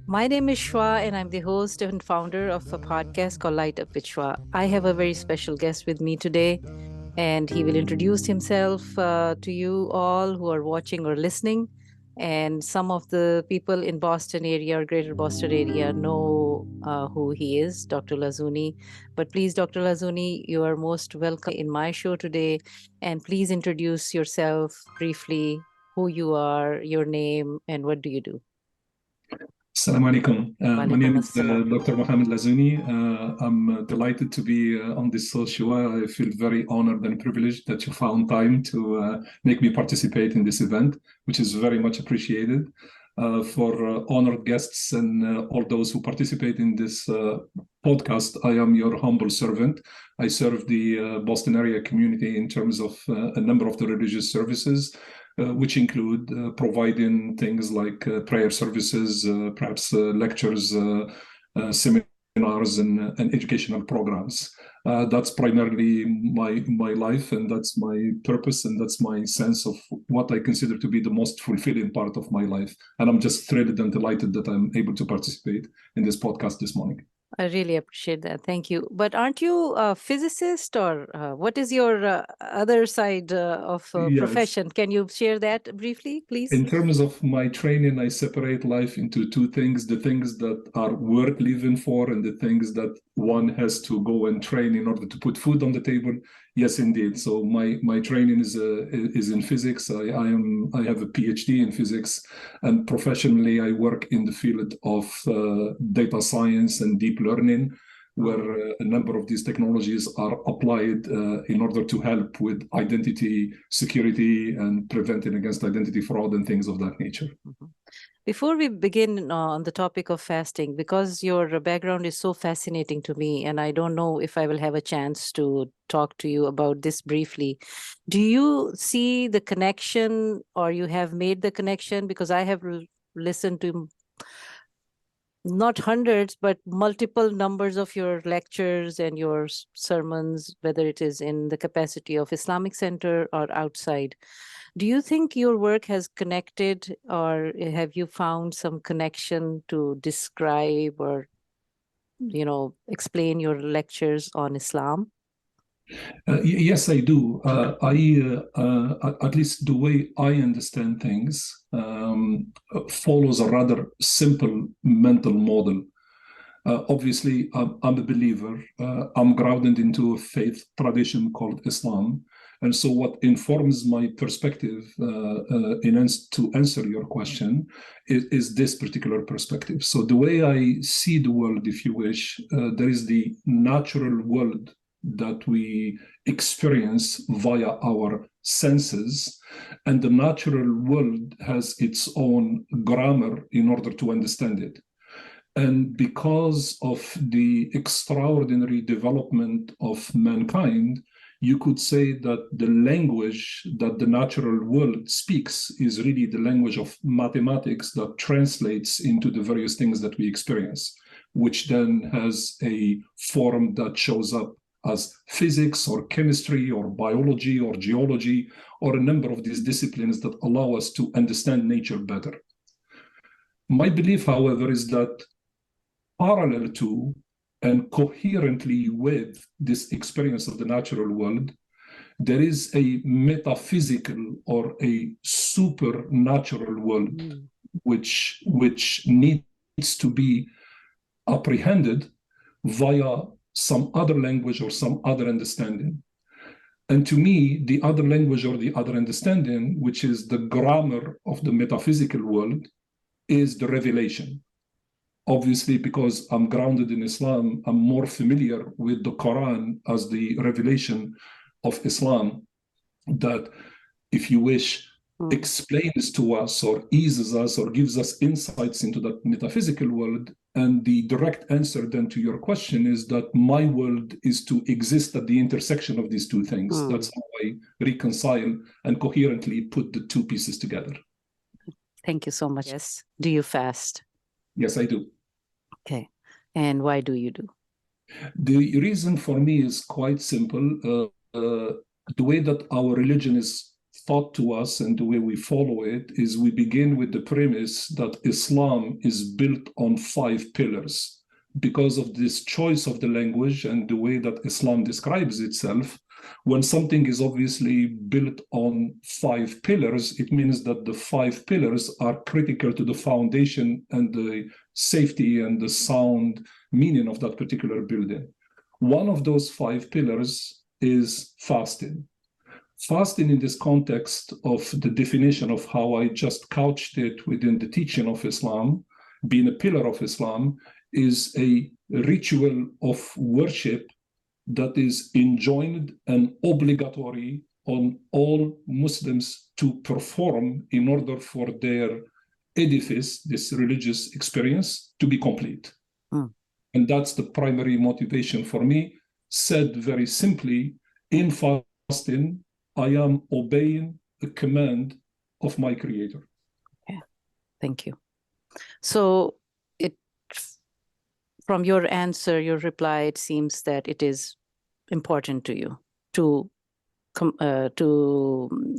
My name is Shwa, and I'm the host and founder of a podcast called Light Up with Shwa. I have a very special guest with me today, and he will introduce himself to you all who are watching or listening. And some of the people in Boston area or greater Boston area know who he is, Dr. Lazzouni. But please, Dr. Lazzouni, you are most welcome in my show today. And please introduce yourself briefly, who you are, your name, and what do you do? Assalamu alaikum. My name Walaikum is assalam. Dr. Mohamed Lazzouni. I'm delighted to be on this show. I feel very honored and privileged that you found time to make me participate in this event, which is very much appreciated. For honored guests and all those who participate in this podcast, I am your humble servant. I serve the Boston area community in terms of a number of the religious services, which include providing things like prayer services, perhaps lectures, seminars, and educational programs. That's primarily my life, and that's my purpose, and that's my sense of what I consider to be the most fulfilling part of my life. And I'm just thrilled and delighted that I'm able to participate in this podcast this morning. I really appreciate that. Thank you. But aren't you a physicist, or what is your other side of Yes. profession? Can you share that briefly, please? In terms of my training, I separate life into two things: the things that are worth living for, and the things that one has to go and train in order to put food on the table. Yes, indeed. So my training is in physics. I have a PhD in physics, and professionally I work in the field of data science and deep learning, where a number of these technologies are applied in order to help with identity security and preventing against identity fraud and things of that nature. Mhm. Before we begin on the topic of fasting, because your background is so fascinating to me, and I don't know if I will have a chance to talk to you about this briefly, do you see the connection, or you have made the connection? Because I have listened to not hundreds, but multiple numbers of your lectures and your sermons, whether it is in the capacity of Islamic Center or outside. Do you think your work has connected, or have you found some connection to describe or, explain your lectures on Islam? Yes, I do. At least the way I understand things, follows a rather simple mental model. Obviously, I'm a believer. I'm grounded into a faith tradition called Islam. And so, what informs my perspective to answer your question is this particular perspective. So, the way I see the world, if you wish, there is the natural world that we experience via our senses, and the natural world has its own grammar in order to understand it. And because of the extraordinary development of mankind, you could say that the language that the natural world speaks is really the language of mathematics that translates into the various things that we experience, which then has a form that shows up as physics or chemistry or biology or geology or a number of these disciplines that allow us to understand nature better. My belief, however, is that parallel to and coherently with this experience of the natural world, there is a metaphysical or a supernatural world which needs to be apprehended via some other language or some other understanding. And to me, the other language or the other understanding, which is the grammar of the metaphysical world, is the revelation. Obviously, because I'm grounded in Islam, I'm more familiar with the Quran as the revelation of Islam that, if you wish, explains to us or eases us or gives us insights into that metaphysical world. And the direct answer then to your question is that my world is to exist at the intersection of these two things. That's how I reconcile and coherently put the two pieces together. Thank you so much. Yes. Do you fast? Yes, I do. Okay. And why do you do? The reason for me is quite simple. The way that our religion is taught to us and the way we follow it is we begin with the premise that Islam is built on 5 pillars. Because of this choice of the language and the way that Islam describes itself, when something is obviously built on 5 pillars, it means that the 5 pillars are critical to the foundation and the safety and the sound meaning of that particular building. One of those 5 pillars is fasting. Fasting in this context of the definition of how I just couched it within the teaching of Islam, being a pillar of Islam, is a ritual of worship that is enjoined and obligatory on all Muslims to perform in order for their edifice, this religious experience, to be complete. And that's the primary motivation for me. Said very simply, in fasting, I am obeying the command of my Creator. Yeah, thank you. So from your answer, your reply, it seems that it is important to you to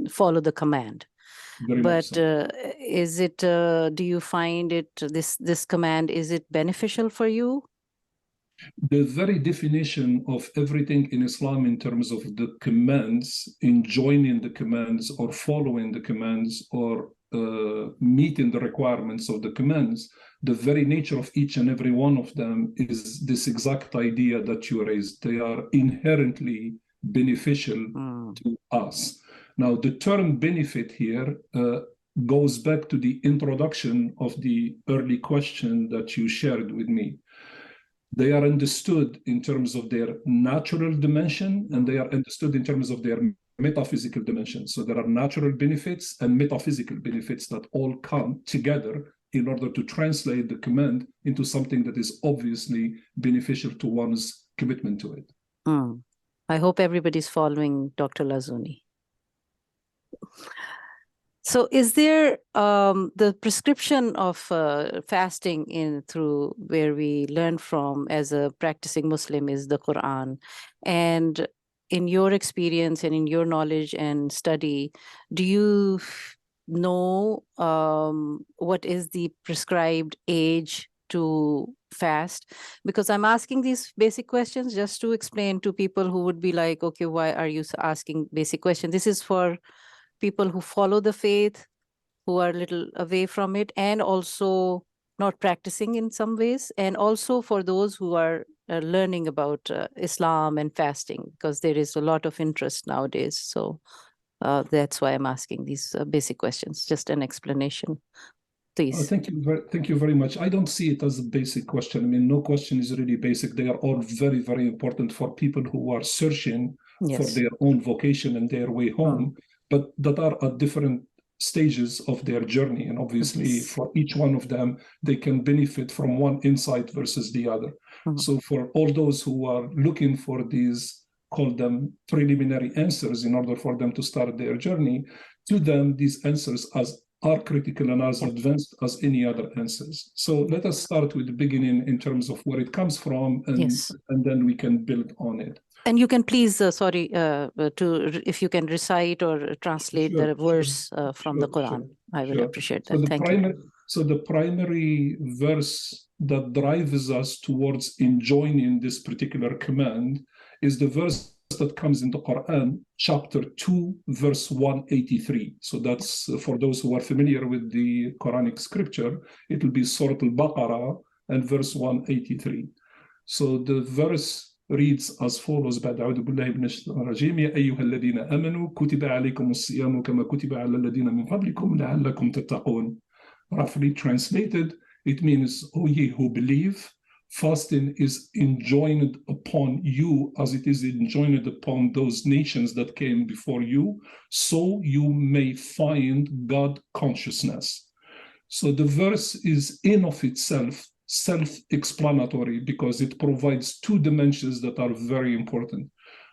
follow the command. Very much so. Is it? Do you find it this command? Is it beneficial for you? The very definition of everything in Islam in terms of the commands, enjoining the commands or following the commands or meeting the requirements of the commands, the very nature of each and every one of them is this exact idea that you raised. They are inherently beneficial to us. Now, the term benefit here goes back to the introduction of the early question that you shared with me. They are understood in terms of their natural dimension, and they are understood in terms of their metaphysical dimension. So there are natural benefits and metaphysical benefits that all come together in order to translate the command into something that is obviously beneficial to one's commitment to it. I hope everybody's following Dr. Lazzouni. So is there the prescription of fasting through where we learn from as a practicing Muslim is the Quran? And in your experience and in your knowledge and study, do you know what is the prescribed age to fast? Because I'm asking these basic questions just to explain to people who would be like, okay, why are you asking basic questions? This is for people who follow the faith, who are a little away from it, and also not practicing in some ways, and also for those who are learning about Islam and fasting, because there is a lot of interest nowadays. So that's why I'm asking these basic questions. Just an explanation, please. Thank you very much. I don't see it as a basic question. I mean, no question is really basic. They are all very, very important for people who are searching for their own vocation and their way home, but that are at different stages of their journey. And obviously, for each one of them, they can benefit from one insight versus the other. So for all those who are looking for these, call them preliminary answers in order for them to start their journey, to them, these answers are critical and as advanced as any other answers. So let us start with the beginning in terms of where it comes from, and then we can build on it. And you can please, if you can recite or translate the verse from the Quran, I will appreciate that. Thank you. So the primary verse that drives us towards enjoining this particular command is the verse that comes in the Quran, chapter 2, verse 183. So that's, for those who are familiar with the Quranic scripture, it will be Surah Al-Baqarah and verse 183. So the verse reads as follows: بعد أعوذ بالله من الشيطان الرجيم يا أيها الذين آمنوا كتب عليكم الصيام كما كتب على الذين من قبلكم لعلكم تتقون. Roughly translated, it means, O ye who believe, fasting is enjoined upon you as it is enjoined upon those nations that came before you, so you may find God consciousness. So the verse is in of itself self-explanatory because it provides 2 dimensions that are very important.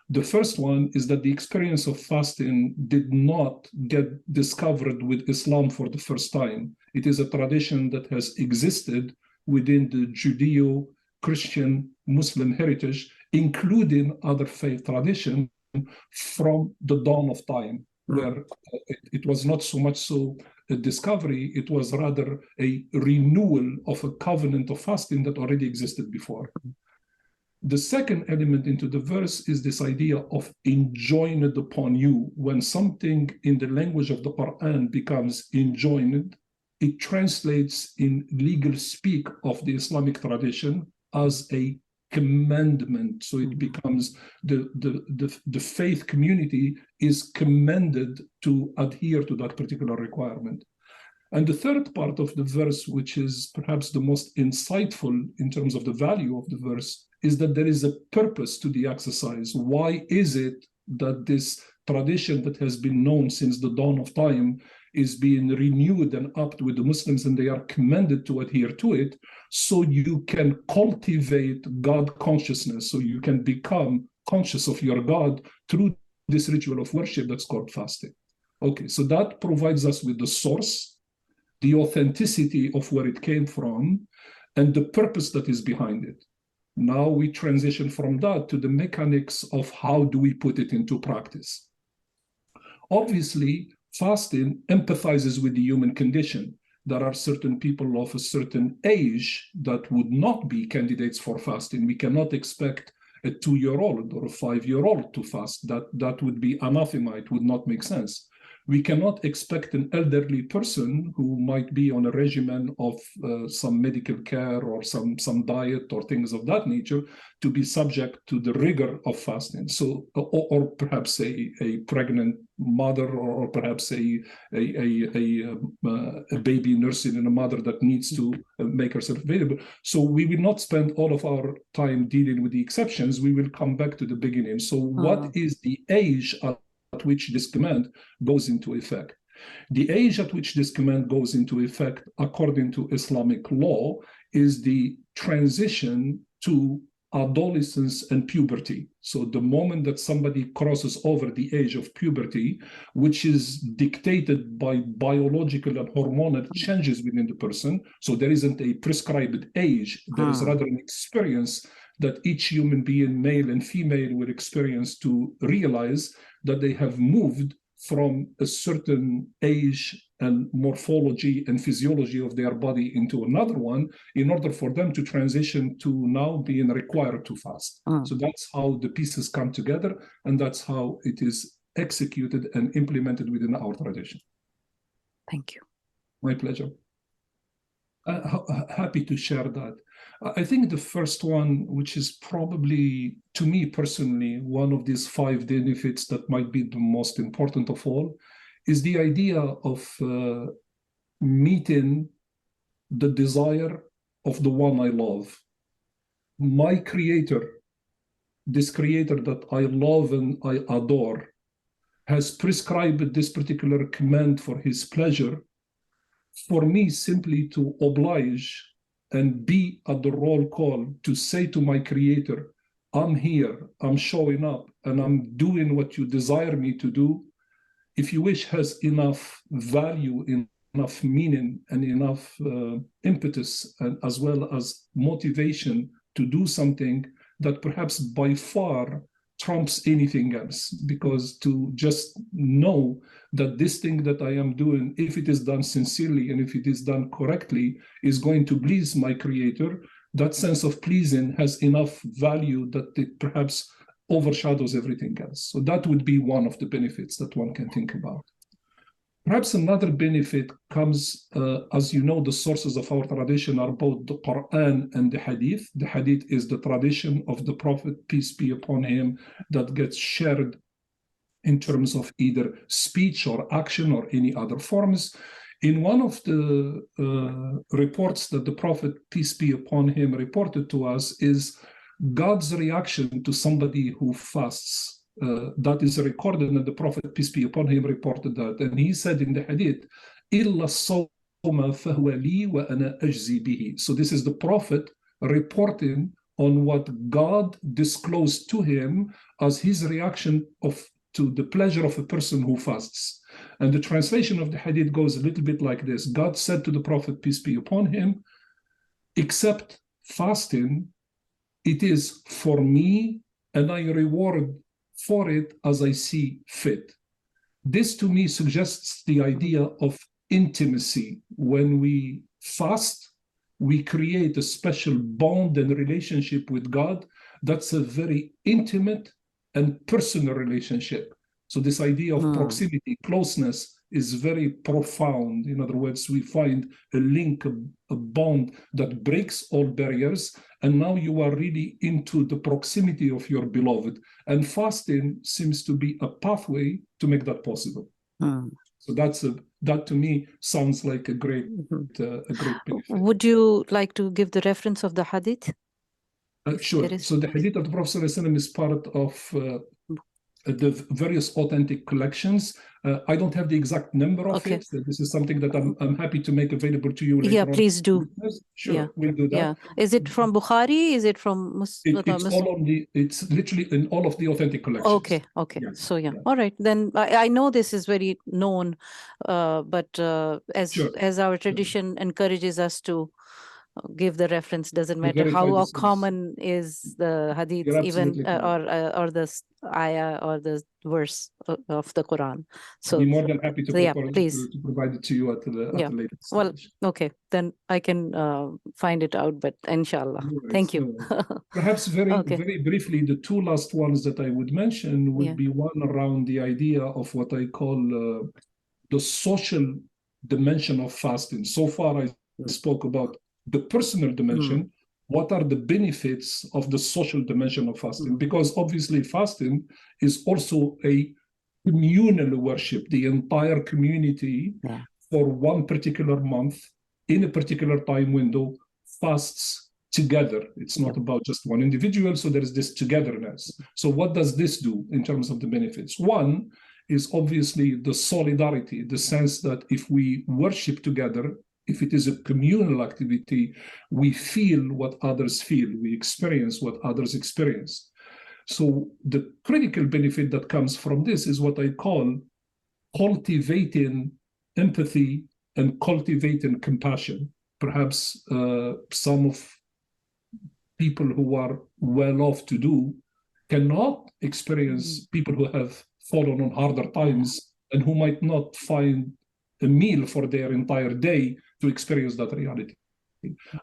The first one is that the experience of fasting did not get discovered with Islam for the first time. It is a tradition that has existed within the Judeo-Christian Muslim heritage, including other faith traditions, from the dawn of time. where it was not so much so a discovery, it was rather a renewal of a covenant of fasting that already existed before. The second element into the verse is this idea of enjoined upon you. When something in the language of the Quran becomes enjoined, it translates in legal speak of the Islamic tradition as a commandment. So it becomes the faith community is commanded to adhere to that particular requirement. And the third part of the verse, which is perhaps the most insightful in terms of the value of the verse, is that there is a purpose to the exercise. Why is it that this tradition that has been known since the dawn of time is being renewed and upped with the Muslims, and they are commanded to adhere to it, so you can cultivate God consciousness, so you can become conscious of your God through this ritual of worship that's called fasting. Okay, so that provides us with the source, the authenticity of where it came from, and the purpose that is behind it. Now we transition from that to the mechanics of how do we put it into practice. Obviously, fasting empathizes with the human condition. There are certain people of a certain age that would not be candidates for fasting. We cannot expect a 2-year-old or a 5-year-old to fast. That would be anathema. It would not make sense. We cannot expect an elderly person who might be on a regimen of some medical care or some diet or things of that nature to be subject to the rigor of fasting. So, or perhaps a pregnant mother, or perhaps a baby nursing in a mother that needs to make herself available. So we will not spend all of our time dealing with the exceptions. We will come back to the beginning. So what is the age at which this command goes into effect? The age at which this command goes into effect, according to Islamic law, is the transition to adolescence and puberty. So the moment that somebody crosses over the age of puberty, which is dictated by biological and hormonal changes within the person, so there isn't a prescribed age, there is rather an experience that each human being, male and female, will experience to realize that they have moved from a certain age and morphology and physiology of their body into another one in order for them to transition to now being required to fast. So that's how the pieces come together, and that's how it is executed and implemented within our tradition. Thank you. My pleasure. Happy to share that. I think the first one, which is probably, to me personally, one of these 5 benefits that might be the most important of all, is the idea of meeting the desire of the one I love. My creator, this creator that I love and I adore, has prescribed this particular command for his pleasure, for me simply to oblige and be at the roll call to say to my creator, I'm here, I'm showing up, and I'm doing what you desire me to do, if you wish, has enough value, enough meaning, and enough impetus, and as well as motivation to do something that perhaps by far trumps anything else. Because to just know that this thing that I am doing, if it is done sincerely and if it is done correctly, is going to please my creator, that sense of pleasing has enough value that it perhaps overshadows everything else. So that would be one of the benefits that one can think about. Perhaps another benefit comes, as you know, the sources of our tradition are both the Quran and the Hadith. The Hadith is the tradition of the Prophet, peace be upon him, that gets shared in terms of either speech or action or any other forms. In one of the reports that the Prophet, peace be upon him, reported to us is God's reaction to somebody who fasts. That is recorded, and the Prophet, peace be upon him, reported that. And he said in the Hadith, إِلَّا الصَّوْمَ فَهُوَ لِي وَأَنَا أَجْزِي بِهِ. So this is the Prophet reporting on what God disclosed to him as his reaction to the pleasure of a person who fasts. And the translation of the Hadith goes a little bit like this. God said to the Prophet, peace be upon him, except fasting, it is for me, and I reward for it as I see fit. This to me suggests the idea of intimacy. When we fast, we create a special bond and relationship with God. That's a very intimate and personal relationship. So this idea of proximity, closeness, is very profound. In other words, we find a link, a bond that breaks all barriers. And now you are really into the proximity of your beloved. And fasting seems to be a pathway to make that possible. So that to me sounds like a great benefit. Would you like to give the reference of the hadith? Sure. So the hadith of the Prophet ﷺ is part of the various authentic collections. I don't have the exact number of it. This is something that I'm happy to make available to you later on. Please do. Sure, we'll do that. Yeah. Is it from Bukhari? Is it from Muslim? It's literally in all of the authentic collections. Okay. Yes. So all right. Then I know this is very known, but as our tradition encourages us to give the reference, doesn't matter how common is the hadith, even or the ayah or the verse of the Quran. So I'd be more than happy to, to provide it to you at the later stage. Well, okay, then I can find it out, but inshallah. Right, thank you. Perhaps very briefly, the two last ones that I would mention would be one around the idea of what I call the social dimension of fasting. So far, I spoke about the personal dimension. What are the benefits of the social dimension of fasting? Because obviously fasting is also a communal worship. The entire community for one particular month in a particular time window fasts together. It's not about just one individual, so there is this togetherness. So what does this do in terms of the benefits? One is obviously the solidarity, the sense that if we worship together, if it is a communal activity, we feel what others feel, we experience what others experience. So the critical benefit that comes from this is what I call cultivating empathy and cultivating compassion. Perhaps some of people who are well off to do cannot experience people who have fallen on harder times and who might not find a meal for their entire day to experience that reality.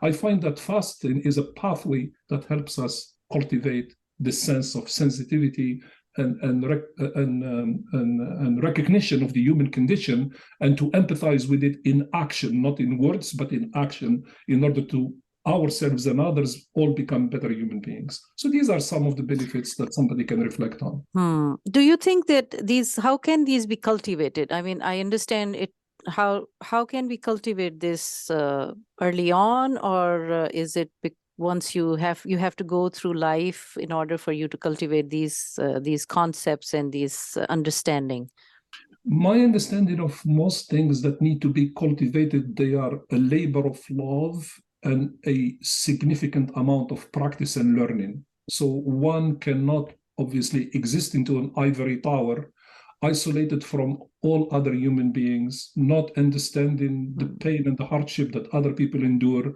I find that fasting is a pathway that helps us cultivate the sense of sensitivity and recognition of the human condition, and to empathize with it in action, not in words, but in action, in order to ourselves and others all become better human beings. So these are some of the benefits that somebody can reflect on. Do you think that how can these be cultivated? I mean, I understand it. How can we cultivate this early on, or is it once you have to go through life in order for you to cultivate these concepts and these understanding? My understanding of most things that need to be cultivated, they are a labor of love and a significant amount of practice and learning. So one cannot obviously exist into an ivory tower isolated from all other human beings, not understanding the pain and the hardship that other people endure,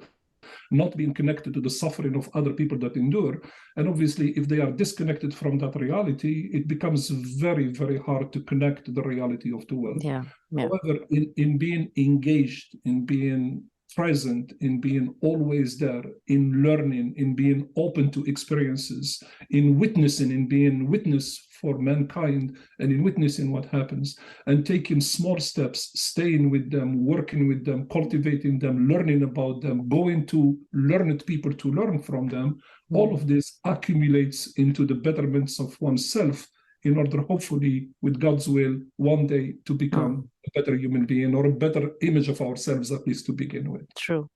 not being connected to the suffering of other people that endure. And obviously, if they are disconnected from that reality, it becomes very, very hard to connect to the reality of the world. However, in being engaged, in being present, in being always there, in learning, in being open to experiences, in witnessing, in being witness for mankind, and in witnessing what happens, and taking small steps, staying with them, working with them, cultivating them, learning about them, going to learned people to learn from them, all of this accumulates into the betterments of oneself in order, hopefully, with God's will, one day to become a better human being, or a better image of ourselves, at least to begin with. True.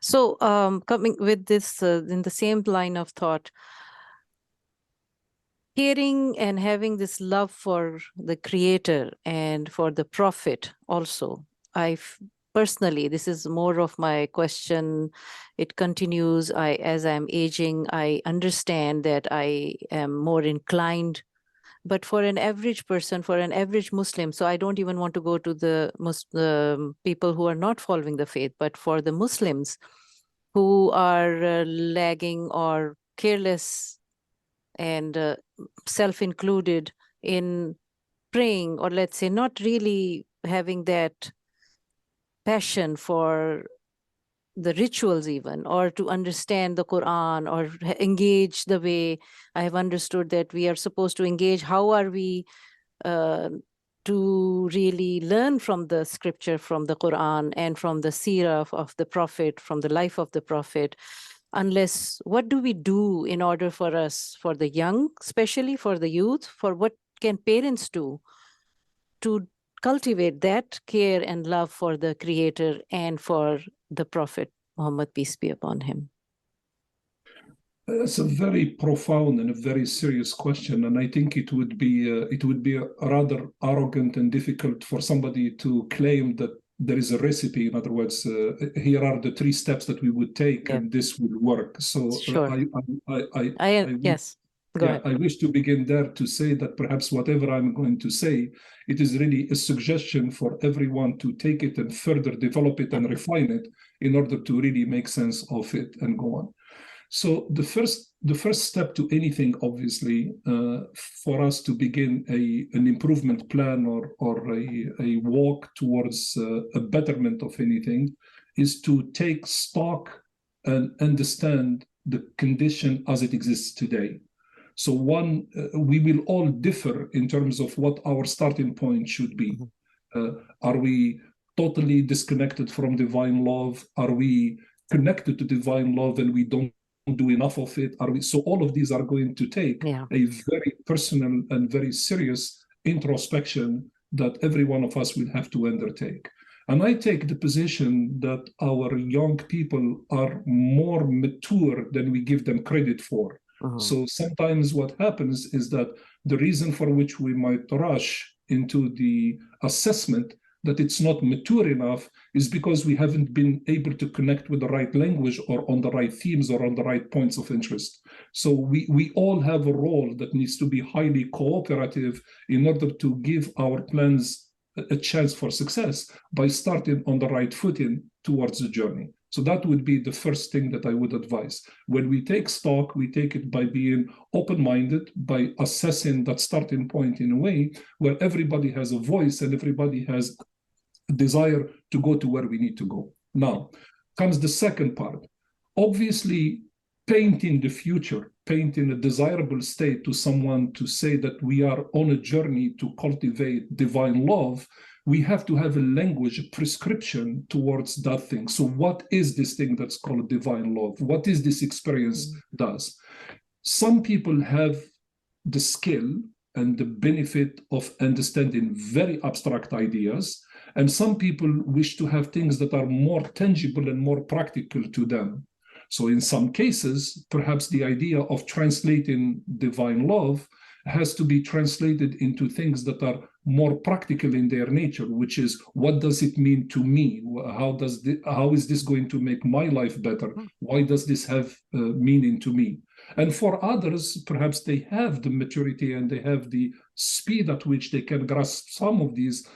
So coming with this in the same line of thought, caring and having this love for the Creator and for the Prophet also, personally, this is more of my question. It continues. As I'm aging, I understand that I am more inclined. But for an average person, for an average Muslim, so I don't even want to go to the people who are not following the faith, but for the Muslims who are lagging or careless and self-included in praying, or let's say not really having that passion for the rituals even, or to understand the Quran, or engage the way I have understood that we are supposed to engage. How are we uh, to really learn from the scripture, from the Quran and from the seerah of the Prophet, from the life of the Prophet, unless what do we do in order for us, for the young, especially for the youth, for what can parents do to cultivate that care and love for the Creator and for the Prophet Muhammad, peace be upon him? It's a very profound and a very serious question, and I think it would be rather arrogant and difficult for somebody to claim that there is a recipe. In other words, here are the 3 steps that we would take, Yeah. and this will work. So Sure. Yes. Go ahead. I wish to begin there to say that perhaps whatever I'm going to say, it is really a suggestion for everyone to take it and further develop it and refine it in order to really make sense of it and go on. So the first step to anything, obviously, for us to begin an improvement plan or a walk towards a betterment of anything, is to take stock and understand the condition as it exists today. So we will all differ in terms of what our starting point should be. Are we totally disconnected from divine love? Are we connected to divine love and we don't do enough of it? So all of these are going to take a very personal and very serious introspection that every one of us will have to undertake. And I take the position that our young people are more mature than we give them credit for. So sometimes what happens is that the reason for which we might rush into the assessment that it's not mature enough is because we haven't been able to connect with the right language or on the right themes or on the right points of interest. So we all have a role that needs to be highly cooperative in order to give our plans a chance for success by starting on the right footing towards the journey. So that would be the first thing that I would advise. When we take stock, we take it by being open-minded, by assessing that starting point in a way where everybody has a voice and everybody has a desire to go to where we need to go. Now comes the second part. Obviously, painting the future, painting a desirable state to someone to say that we are on a journey to cultivate divine love, we have to have a language, a prescription towards that thing. So what is this thing that's called divine love? What is this experience does? Some people have the skill and the benefit of understanding very abstract ideas, and some people wish to have things that are more tangible and more practical to them. So in some cases, perhaps the idea of translating divine love has to be translated into things that are more practical in their nature, which is, what does it mean to me? How is this going to make my life better? Why does this have meaning to me? And for others, perhaps they have the maturity and they have the speed at which they can grasp some of these,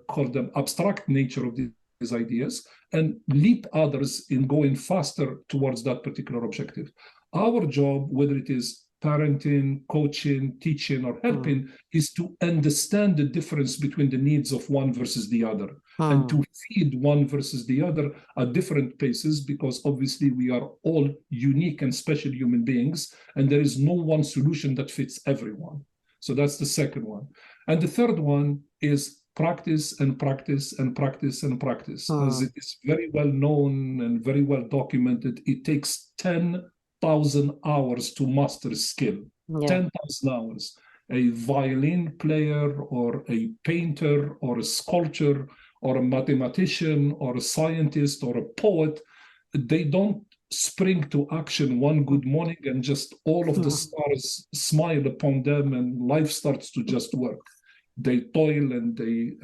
call them abstract nature of these ideas, and lead others in going faster towards that particular objective. Our job, whether it is parenting, coaching, teaching, or helping, is to understand the difference between the needs of one versus the other, and to feed one versus the other at different paces, because obviously we are all unique and special human beings, and there is no one solution that fits everyone. So that's the second one. And the third one is practice and practice and practice and practice. As it is very well known and very well documented, it takes 10,000 hours to master skill. 10,000 hours. A violin player or a painter or a sculptor or a mathematician or a scientist or a poet, they don't spring to action one good morning and just all of the stars smile upon them and life starts to just work. They toil and they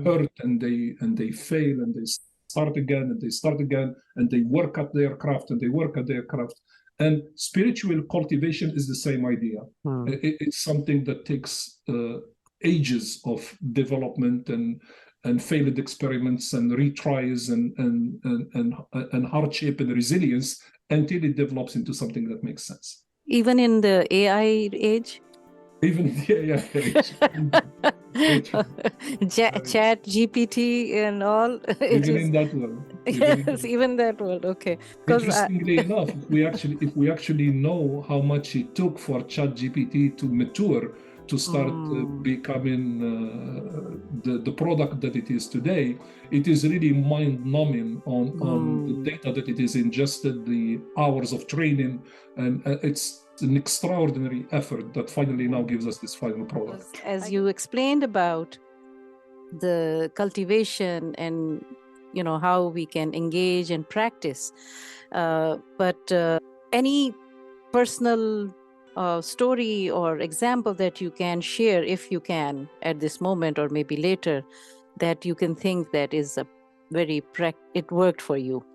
hurt and they fail and they start again and they start again and they work at their craft and they work at their craft. And spiritual cultivation is the same idea. It's something that takes ages of development and failed experiments and retries and hardship and resilience until it develops into something that makes sense. Even in the AI age? Even Chat GPT and all. It even is in that world. yes, even that world. Okay, because Interestingly enough, if we actually know how much it took for ChatGPT to mature to start becoming the product that it is today, it is really mind-numbing on the data that it is ingested, the hours of training, and it's an extraordinary effort that finally now gives us this final product. As you explained about the cultivation and how we can engage and practice, but any personal story or example that you can share, if you can, at this moment or maybe later, that you can think that is a very it worked for you?